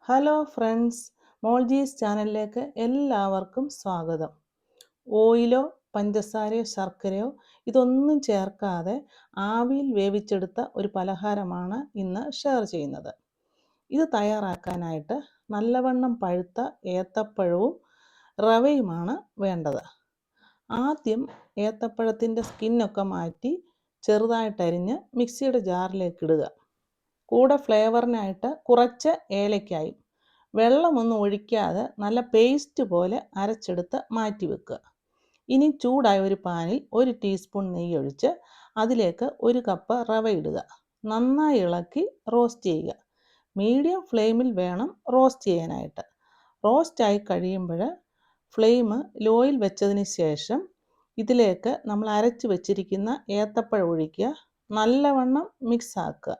Hello friends, മോൾജീസ് ചാനലിലേക്ക് എല്ലാവർക്കും സ്വാഗതം. ഓയിലോ പഞ്ചസാരയോ ശർക്കരയോ ഇതൊന്നും ചേർക്കാതെ ആവിയിൽ വേവിച്ചെടുത്ത ഒരു പലഹാരമാണ് ഇന്ന് ഷെയർ ചെയ്യുന്നത്. ഇത് തയ്യാറാക്കാനായിട്ട് നല്ലവണ്ണം പഴുത്ത ഏത്തപ്പഴവും റവയുമാണ് വേണ്ടത്. ആദ്യം ഏത്തപ്പഴത്തിൻ്റെ സ്കിന്നൊക്കെ മാറ്റി ചെറുതായിട്ടരിഞ്ഞ് മിക്സിയുടെ ജാറിലേക്ക് ഇടുക. കൂടെ ഫ്ലേവറിനായിട്ട് കുറച്ച് ഏലക്കായും വെള്ളമൊന്നും ഒഴിക്കാതെ നല്ല പേസ്റ്റ് പോലെ അരച്ചെടുത്ത് മാറ്റി വെക്കുക. ഇനി ചൂടായ ഒരു പാനിൽ 1 ടീസ്പൂൺ നെയ്യ് ഒഴിച്ച് അതിലേക്ക് 1 കപ്പ് റവ ഇടുക. നന്നായി ഇളക്കി റോസ്റ്റ് ചെയ്യുക. മീഡിയം ഫ്ലെയിമിൽ വേണം റോസ്റ്റ് ചെയ്യാനായിട്ട്. റോസ്റ്റായി കഴിയുമ്പോൾ ഫ്ലെയിം ലോയിൽ വെച്ചതിന് ശേഷം ഇതിലേക്ക് നമ്മൾ അരച്ച് വെച്ചിരിക്കുന്ന ഏത്തപ്പഴം ഒഴിക്കുക. നല്ലവണ്ണം മിക്സ് ആക്കുക.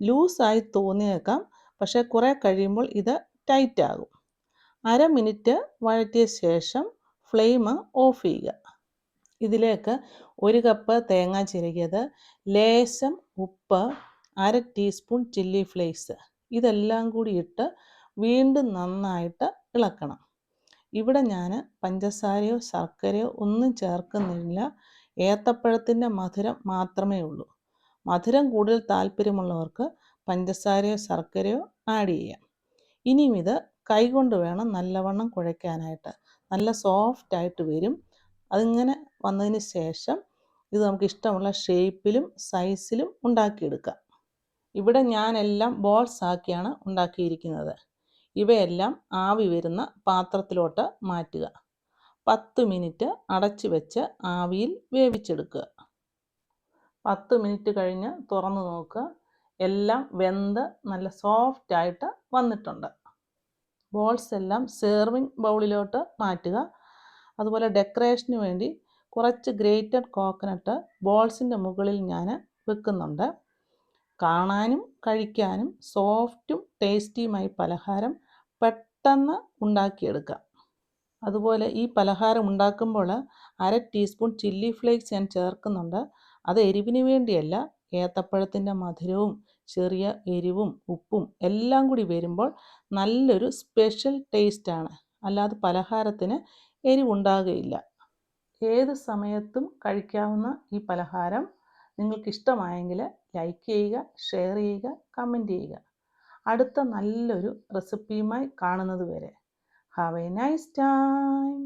ലൂസായി തോന്നിയേക്കാം, പക്ഷേ കുറേ കഴിയുമ്പോൾ ഇത് ടൈറ്റ് ആകും. അര മിനിറ്റ് വഴറ്റിയ ശേഷം ഫ്ലെയിം ഓഫ് ചെയ്യുക. ഇതിലേക്ക് 1 കപ്പ് തേങ്ങ ചിരകിയത്, ലേശം ഉപ്പ്, 1/2 ടീസ്പൂൺ ചില്ലി ഫ്ലേക്സ് ഇതെല്ലാം കൂടി ഇട്ട് വീണ്ടും നന്നായിട്ട് ഇളക്കണം. ഇവിടെ ഞാൻ പഞ്ചസാരയോ ശർക്കരയോ ഒന്നും ചേർക്കുന്നില്ല. ഏത്തപ്പഴത്തിൻ്റെ മധുരം മാത്രമേ ഉള്ളൂ. മധുരം കൂടുതൽ താല്പര്യമുള്ളവർക്ക് പഞ്ചസാരയോ ശർക്കരയോ ആഡ് ചെയ്യാം. ഇനിയും ഇത് കൈകൊണ്ട് വേണം നല്ലവണ്ണം കുഴയ്ക്കാനായിട്ട്. നല്ല സോഫ്റ്റായിട്ട് വരും. അതിങ്ങനെ വന്നതിന് ശേഷം ഇത് നമുക്ക് ഇഷ്ടമുള്ള ഷേപ്പിലും സൈസിലും ഉണ്ടാക്കിയെടുക്കാം. ഇവിടെ ഞാനെല്ലാം ബോൾസ് ആക്കിയാണ് ഉണ്ടാക്കിയിരിക്കുന്നത്. ഇവയെല്ലാം ആവി വരുന്ന പാത്രത്തിലോട്ട് മാറ്റുക. 10 മിനിറ്റ് അടച്ചു വെച്ച് ആവിയിൽ വേവിച്ചെടുക്കുക. 10 മിനിറ്റ് കഴിഞ്ഞ് തുറന്ന് നോക്കുക. എല്ലാം വെന്ത് നല്ല സോഫ്റ്റായിട്ട് വന്നിട്ടുണ്ട്. ബോൾസ് എല്ലാം സെർവിങ് ബൗളിലോട്ട് മാറ്റുക. അതുപോലെ ഡെക്കറേഷന് വേണ്ടി കുറച്ച് ഗ്രേറ്റഡ് കോക്കനട്ട് ബോൾസിൻ്റെ മുകളിൽ ഞാൻ വെക്കുന്നുണ്ട്. കാണാനും കഴിക്കാനും സോഫ്റ്റും ടേസ്റ്റിയുമായി പലഹാരം പെട്ടെന്ന് ഉണ്ടാക്കിയെടുക്കാം. അതുപോലെ ഈ പലഹാരം ഉണ്ടാക്കുമ്പോൾ 1/2 ടീസ്പൂൺ ചില്ലി ഫ്ലേക്സ് ഞാൻ ചേർക്കുന്നുണ്ട്. അത് എരിവിന് വേണ്ടിയല്ല, ഏത്തപ്പഴത്തിൻ്റെ മധുരവും ചെറിയ എരിവും ഉപ്പും എല്ലാം കൂടി വരുമ്പോൾ നല്ലൊരു സ്പെഷ്യൽ ടേസ്റ്റാണ്. അല്ലാതെ പലഹാരത്തിന് എരിവുണ്ടാകുകയില്ല. ഏത് സമയത്തും കഴിക്കാവുന്ന ഈ പലഹാരം നിങ്ങൾക്കിഷ്ടമായെങ്കിൽ ലൈക്ക് ചെയ്യുക, ഷെയർ ചെയ്യുക, കമൻറ്റ് ചെയ്യുക. അടുത്ത നല്ലൊരു റെസിപ്പിയുമായി കാണുന്നത് വരെ ഹാവ് എ നൈസ് ടൈം.